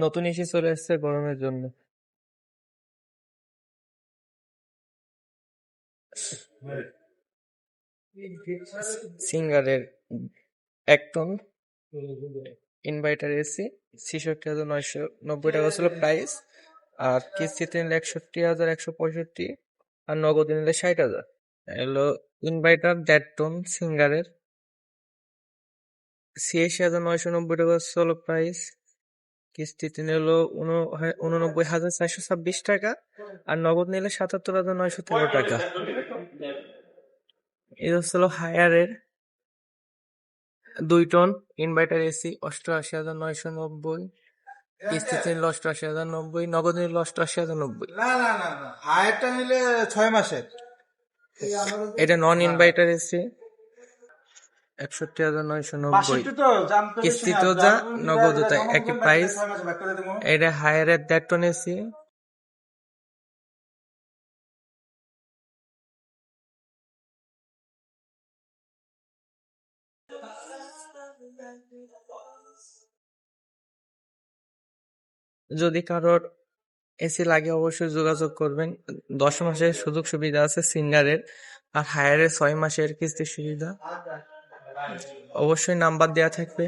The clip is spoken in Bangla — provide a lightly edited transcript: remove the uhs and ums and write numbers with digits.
নতুন এসি চলে এসেছে গরমের জন্য। সিঙ্গারের 1 টন ইনভার্টার এসি 66,990 টাকা ছিল প্রাইস, আর কিস্তিতে নিলে 61,165, আর নগদে নিলে 60,000। এলো ইনভার্টার 1.5 টন সিঙ্গারের 86,990 টাকা ছিল প্রাইস, কিস্তিতে নিলো 89,426 টাকা, আর নগদ নিলে 77,913 টাকা। এই হচ্ছিল হায়ারের 2 টন ইনভার্টার এসি 88,990, কিস্তিতে নিলে 88,090, নগদ নিলে 88,090। হায়ারটা নিলে 6 মাসের। এটা নন ইনভার্টার এসি 61,990, কিস্তিতেও যা নগদও তাই একই প্রাইস। এটা হায়ারের 1.5 টন এসি যদি কারোর এসি লাগে অবশ্যই যোগাযোগ করবেন। 10 মাসের সুযোগ সুবিধা আছে সিঙ্গারের, আর হায়ারের 6 মাসের কিস্তির সুবিধা। অবশ্যই নাম্বার দেওয়া থাকবে।